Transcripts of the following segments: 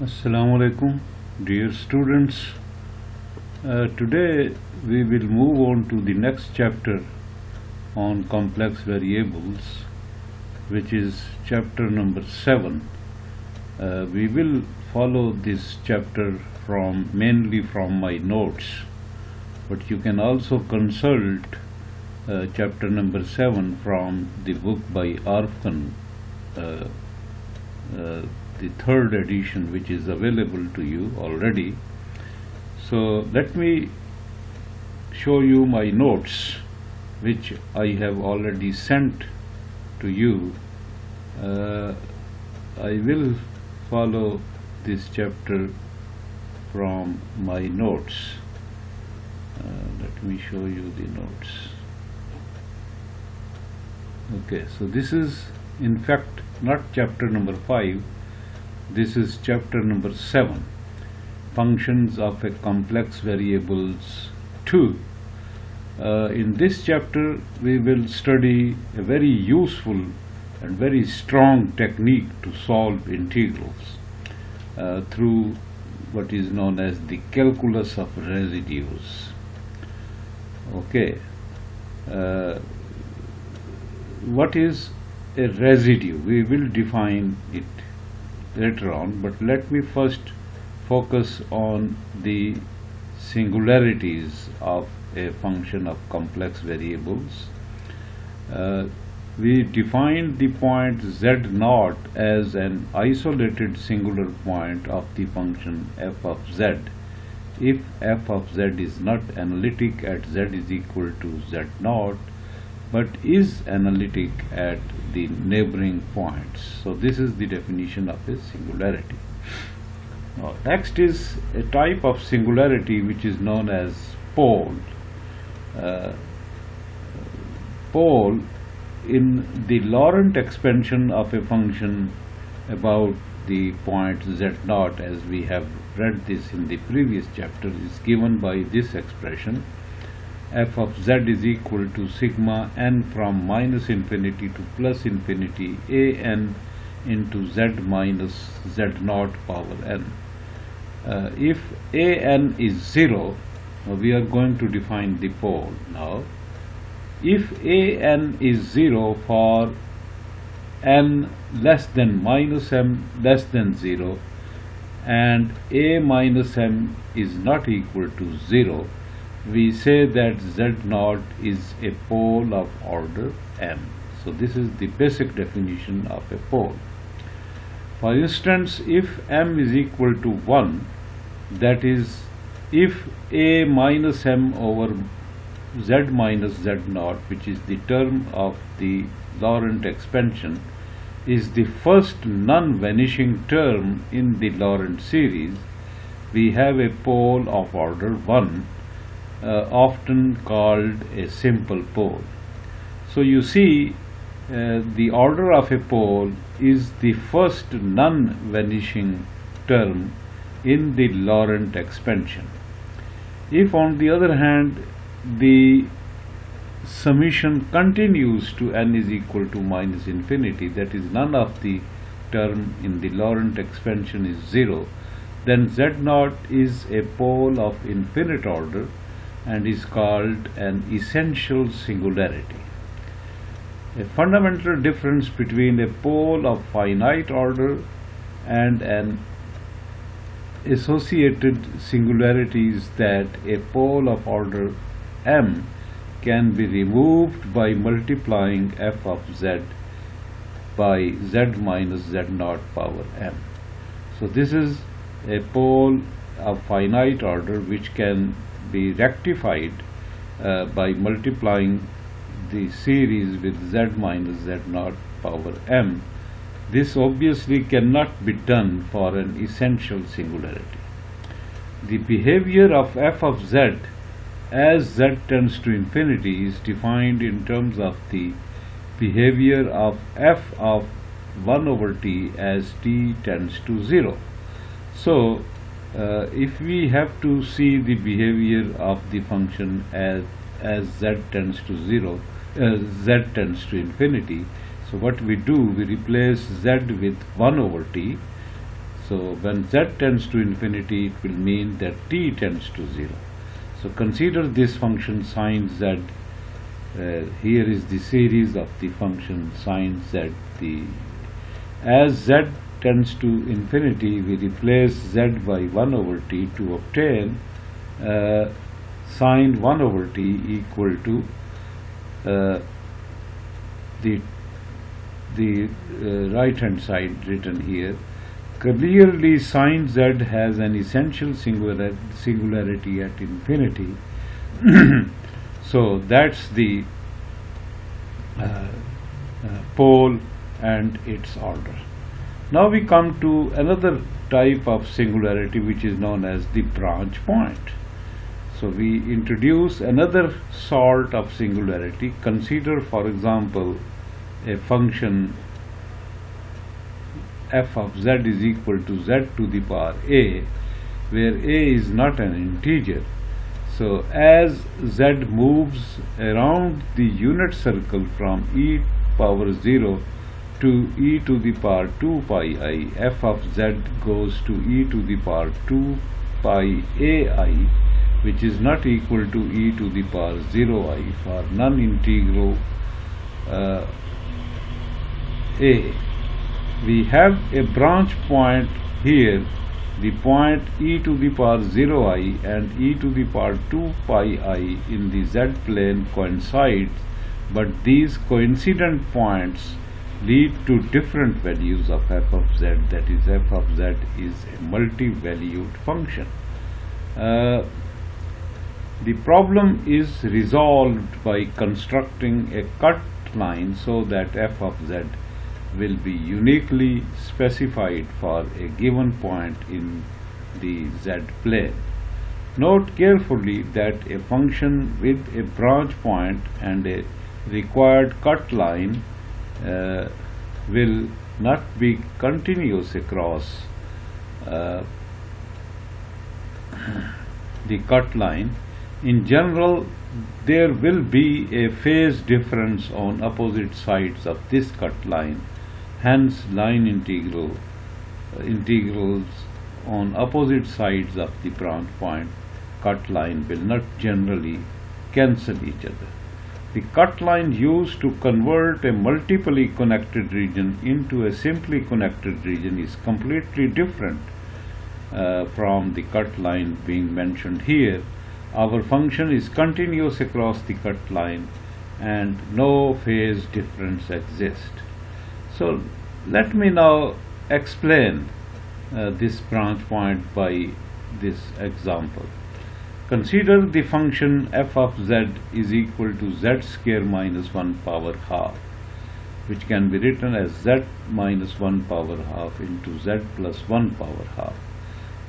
Assalamu alaikum, dear students. Today we will move on to the next chapter on complex variables, which is chapter number 7. We will follow this chapter mainly from my notes, but you can also consult chapter number 7 from the book by Arfan, the third edition, which is available to you already. So let me show you my notes, which I have already sent to you. I will follow this chapter from my notes. Let me show you the notes. Okay, so this is in fact not chapter number 5. This is chapter number 7, Functions of a Complex Variables 2. In this chapter we will study a very useful and very strong technique to solve integrals through what is known as the calculus of residues. Okay, what is a residue? We will define it later on, but let me first focus on the singularities of a function of complex variables. We defined the point z0 as an isolated singular point of the function f of z if f of z is not analytic at z is equal to z0 but is analytic at the neighboring points. So this is the definition of a singularity. Next is a type of singularity which is known as pole. Pole in the Laurent expansion of a function about the point z0, as we have read this in the previous chapter, is given by this expression: f of z is equal to sigma n from minus infinity to plus infinity a n into z minus z0 power n. If a n is 0, we are going to define the pole now. If a n is 0 for n less than minus m less than 0 and a minus m is not equal to 0, we say that z0 is a pole of order m. So this is the basic definition of a pole. For instance, if m is equal to 1, that is, if a minus m over z minus z0, which is the term of the Laurent expansion, is the first non-vanishing term in the Laurent series, we have a pole of order 1, often called a simple pole. So you see, the order of a pole is the first non-vanishing term in the Laurent expansion. If on the other hand the summation continues to n is equal to minus infinity, that is, none of the term in the Laurent expansion is 0, then z0 is a pole of infinite order and is called an essential singularity. A fundamental difference between a pole of finite order and an associated singularity is that a pole of order m can be removed by multiplying f of z by z minus z0 power m. So this is a pole of finite order which can be rectified by multiplying the series with z minus z0 power m. This obviously cannot be done for an essential singularity. The behavior of f of z as z tends to infinity is defined in terms of the behavior of f of 1 over t as t tends to 0. So if we have to see the behavior of the function as z tends to 0, z tends to infinity, so what we do, we replace z with 1 over t. So when z tends to infinity, it will mean that t tends to 0. So consider this function sin z. Here is the series of the function sin z. As z tends to infinity, we replace z by 1 over t to obtain sin 1 over t equal to the right hand side written here. Clearly sin z has an essential singularity at infinity. So that's the pole and its order. Now we come to another type of singularity, which is known as the branch point. So we introduce another sort of singularity. Consider, for example, a function f of z is equal to z to the power a, where a is not an integer. So as z moves around the unit circle from e power 0 to e to the power 2 pi I, f of z goes to e to the power 2 pi ai, which is not equal to e to the power 0I for non-integral a. We have a branch point here. The point e to the power 0I and e to the power 2 pi I in the z plane coincides, but these coincident points lead to different values of f of z, that is, f of z is a multi-valued function. The problem is resolved by constructing a cut line so that f of z will be uniquely specified for a given point in the z plane. Note carefully that a function with a branch point and a required cut line will not be continuous across the cut line. In general, there will be a phase difference on opposite sides of this cut line. Hence, line integrals on opposite sides of the branch point cut line will not generally cancel each other. The cut line used to convert a multiply connected region into a simply connected region is completely different from the cut line being mentioned here. Our function is continuous across the cut line and no phase difference exists. So let me now explain this branch point by this example. Consider the function f of z is equal to z square minus 1 power half, which can be written as z minus 1 power half into z plus 1 power half.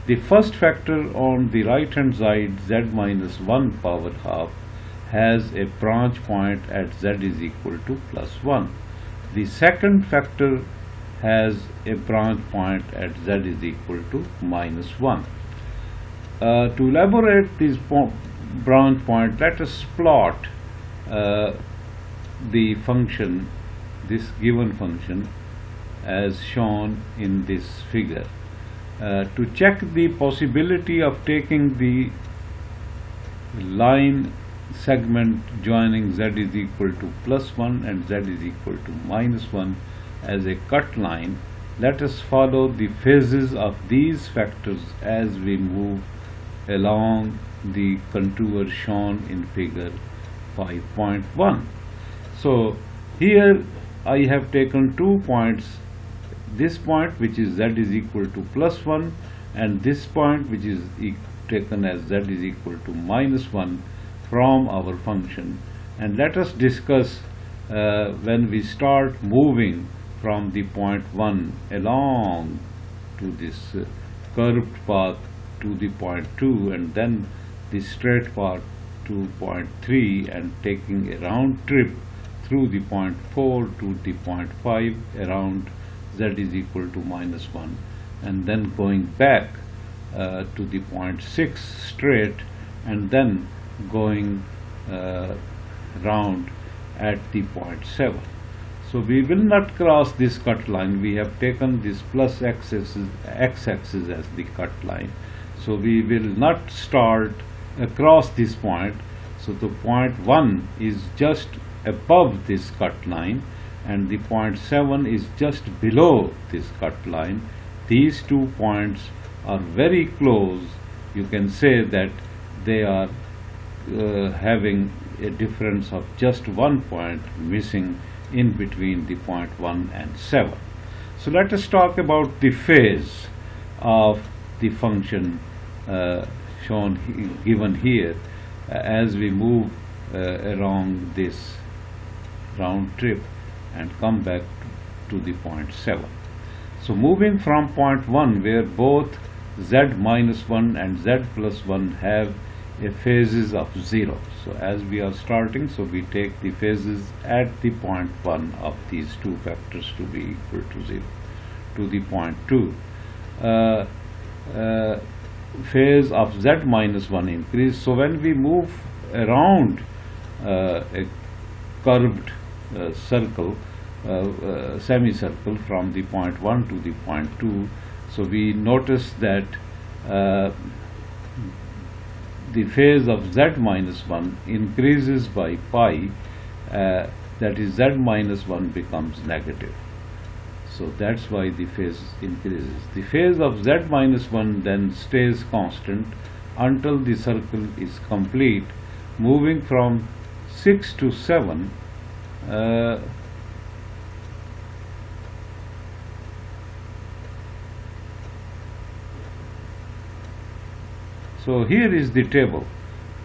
The first factor on the right hand side, z minus 1 power half, has a branch point at z is equal to plus 1. The second factor has a branch point at z is equal to minus 1. To elaborate this branch point, let us plot the function, this given function, as shown in this figure. To check the possibility of taking the line segment joining z is equal to plus 1 and z is equal to minus 1 as a cut line, let us follow the phases of these factors as we move along the contour shown in figure 5.1. So here I have taken 2 points, this point which is z is equal to plus 1 and this point which is taken as z is equal to minus 1 from our function, and let us discuss when we start moving from the point 1 along to this curved path to the point 2 and then the straight path to point 3 and taking a round trip through the point 4 to the point 5 around z is equal to minus 1 and then going back to the point 6 straight and then going round at the point 7. So we will not cross this cut line. We have taken this plus x-axis as the cut line. So we will not start across this point. So the point 1 is just above this cut line, and the point 7 is just below this cut line. These 2 points are very close. You can say that they are having a difference of just 1 point missing in between the point 1 and 7. So let us talk about the phase of the function given here as we move along this round trip and come back to the point 7. So moving from point 1, where both z minus 1 and z plus 1 have a phases of 0. So as we are starting, so we take the phases at the point 1 of these two factors to be equal to 0. To the point 2, phase of z minus 1 increase. So when we move around a curved circle, semicircle from the point 1 to the point 2, so we notice that the phase of z minus 1 increases by pi, that is z minus 1 becomes negative. So that's why the phase increases. The phase of z minus 1 then stays constant until the circle is complete, moving from 6 to 7. So here is the table.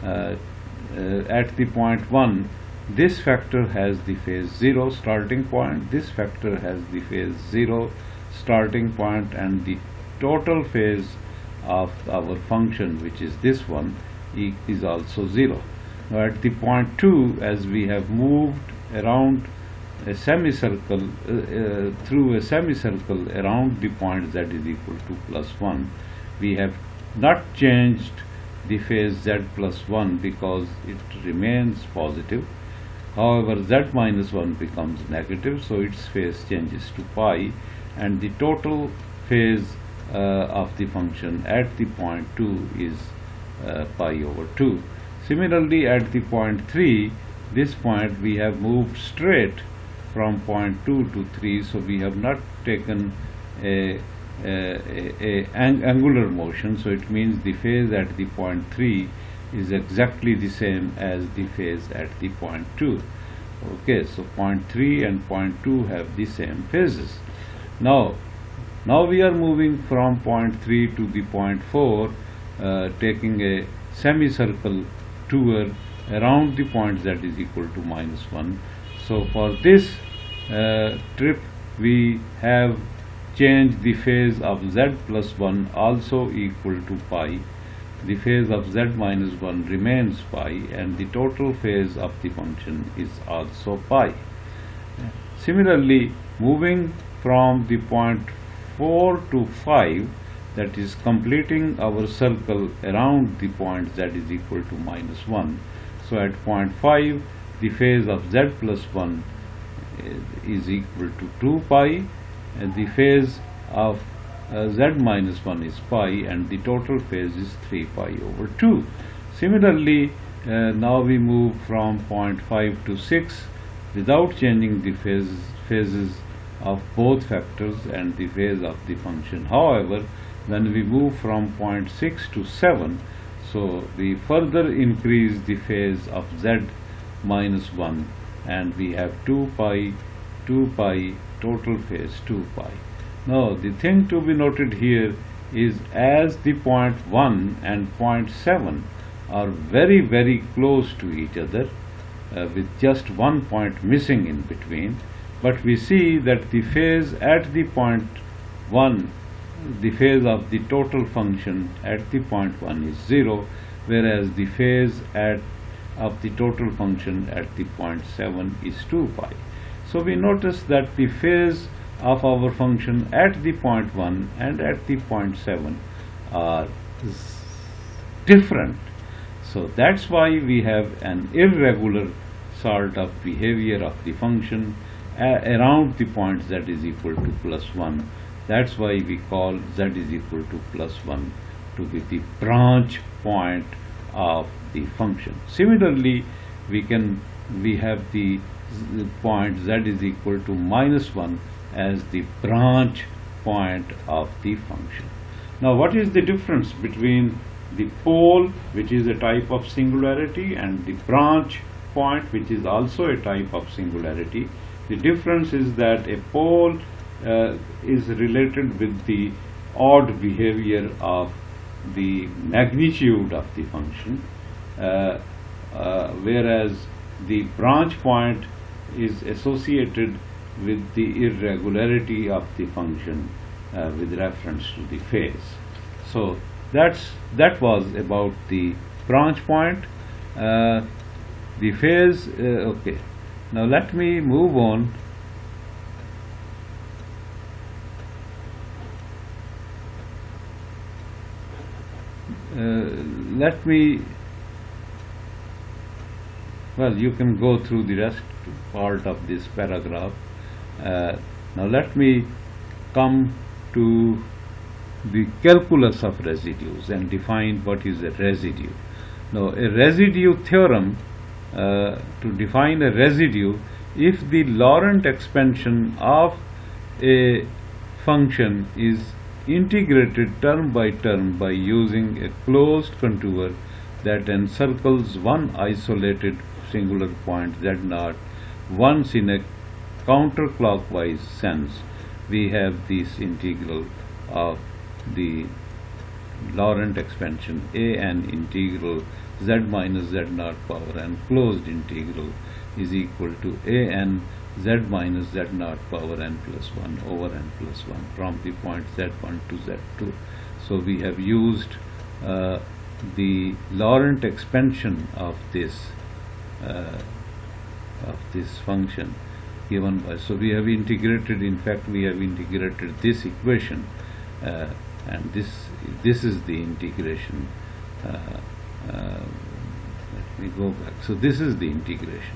At the point 1, this factor has the phase 0 starting point, this factor has the phase 0 starting point, and the total phase of our function, which is this one, is also 0. Now at the point 2, as we have moved around a semicircle, through a semicircle around the point z is equal to plus 1, we have not changed the phase z plus 1 because it remains positive. However, z minus 1 becomes negative, so its phase changes to pi, and the total phase of the function at the point 2 is pi over 2. Similarly, at the point 3, this point we have moved straight from point 2 to 3, so we have not taken a angular motion, so it means the phase at the point 3 is exactly the same as the phase at the point 2. Okay, so point 3 and point 2 have the same phases. Now we are moving from point 3 to the point 4, taking a semicircle tour around the point z is equal to minus 1. So for this trip we have change the phase of z plus 1 also equal to pi. The phase of z minus 1 remains pi, and the total phase of the function is also pi. Similarly, moving from the point 4 to 5, that is completing our circle around the point z is equal to minus 1. So at point 5, the phase of z plus 1 is equal to 2 pi, and the phase of z minus 1 is pi, and the total phase is 3 pi over 2. Similarly, now we move from point 5 to 6 without changing the phases of both factors and the phase of the function. However, when we move from point 6 to 7, so we further increase the phase of z minus 1, and we have 2 pi, total phase 2 pi. Now the thing to be noted here is, as the point 1 and point 7 are very close to each other, with just 1 point missing in between, but we see that the phase at the point 1, the phase of the total function at the point 1 is 0, whereas the phase of the total function at the point 7 is 2 pi. So we notice that the phase of our function at the point 1 and at the point 7 are different. So that's why we have an irregular sort of behavior of the function, around the point z is equal to plus 1. That's why we call z is equal to plus 1 to be the branch point of the function. Similarly, we have the point z is equal to minus 1 as the branch point of the function. Now, what is the difference between the pole, which is a type of singularity, and the branch point, which is also a type of singularity? The difference is that a pole is related with the odd behavior of the magnitude of the function, whereas the branch point is associated with the irregularity of the function with reference to the phase. So that was about the branch point. The phase, okay. Now let me move on. Well, you can go through the rest part of this paragraph. Now let me come to the calculus of residues and define what is a residue. Now, a residue theorem, to define a residue, if the Laurent expansion of a function is integrated term by term by using a closed contour that encircles one isolated singular point z0 once in a counterclockwise sense, we have this integral of the Laurent expansion a n integral z minus z0 power n closed integral is equal to a n z minus z0 power n plus 1 over n plus 1 from the point z1 to z2. So we have used the Laurent expansion of this function given by, so we have integrated, in fact we have integrated this equation, and this is the integration. Let me go back. So this is the integration.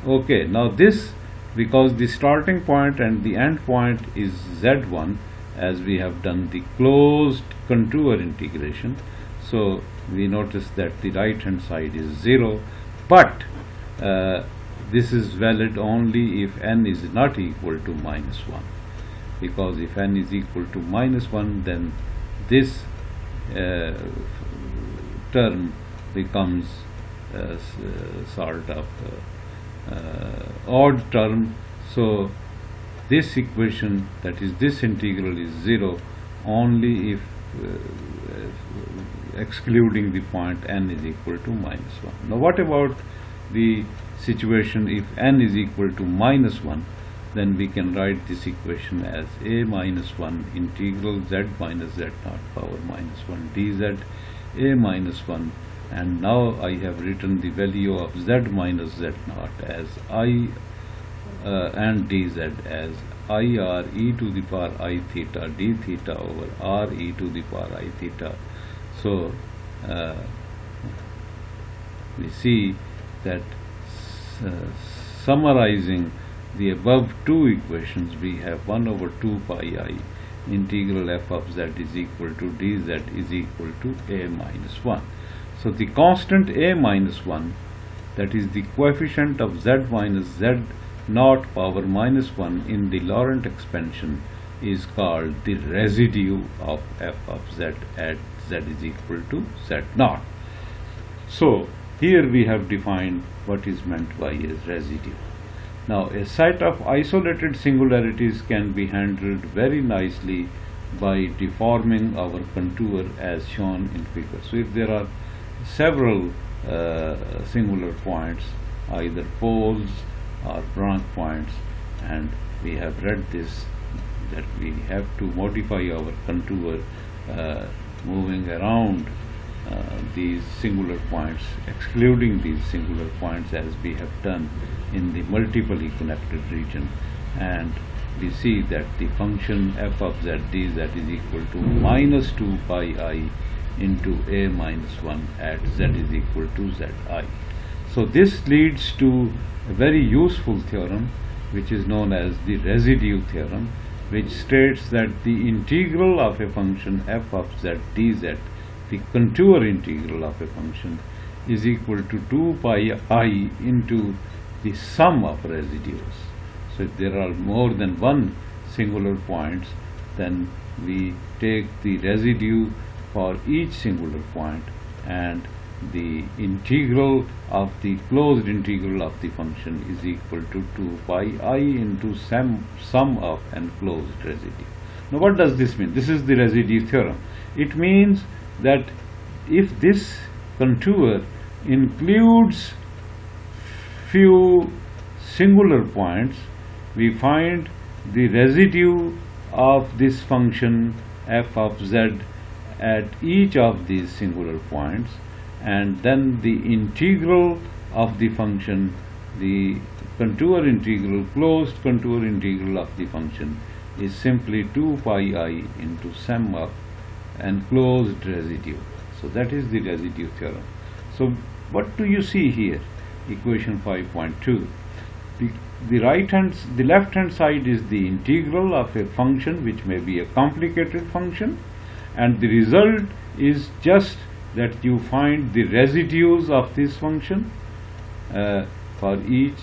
Okay, now this, because the starting point and the end point is z1, as we have done the closed contour integration, so we notice that the right hand side is 0, but this is valid only if n is not equal to minus 1, because if n is equal to minus 1, then this term becomes sort of odd term. So this equation, that is this integral, is 0 only if excluding the point n is equal to minus 1. Now what about the situation if n is equal to minus 1? Then we can write this equation as a minus 1 integral z minus z0 power minus 1 dz a minus 1, and now I have written the value of z minus z0 as I and dz as I r e to the power I theta d theta over r e to the power I theta. So we see that summarizing the above two equations, we have 1 over 2 pi I integral f of z is equal to dz is equal to a minus 1. So the constant a minus 1, that is the coefficient of z minus z0 power minus 1 in the Laurent expansion, is called the residue of f of z at z is equal to z0. So here we have defined what is meant by a residue. Now a set of isolated singularities can be handled very nicely by deforming our contour as shown in figure. So if there are several singular points, either poles or branch points, and we have read this, that we have to modify our contour moving around these singular points, excluding these singular points as we have done in the multiply connected region, and we see that the function f of z dz is equal to minus 2 pi I into a minus 1 at z is equal to zi. So this leads to a very useful theorem, which is known as the residue theorem, which states that the integral of a function f of z dz, the contour integral of a function, is equal to 2 pi I into the sum of residues. So if there are more than one singular points, then we take the residue for each singular point, and the integral of the closed integral of the function is equal to 2 pi I into sum of enclosed residue. Now what does this mean? This is the residue theorem. It means that if this contour includes few singular points, we find the residue of this function f of z at each of these singular points, and then the integral of the function, the contour integral, closed contour integral of the function, is simply 2 pi I into sum of enclosed residue. So that is the residue theorem. So what do you see here? Equation 5.2. The left hand side is the integral of a function which may be a complicated function, and the result is just that you find the residues of this function for each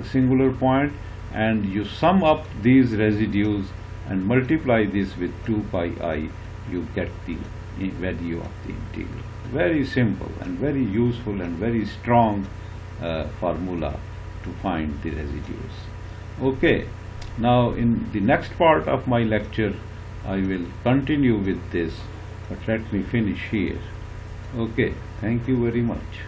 singular point, and you sum up these residues and multiply this with 2 pi I, you get the value of the integral. Very simple and very useful and very strong formula to find the residues. Okay, now in the next part of my lecture I will continue with this, but let me finish here. Okay, thank you very much.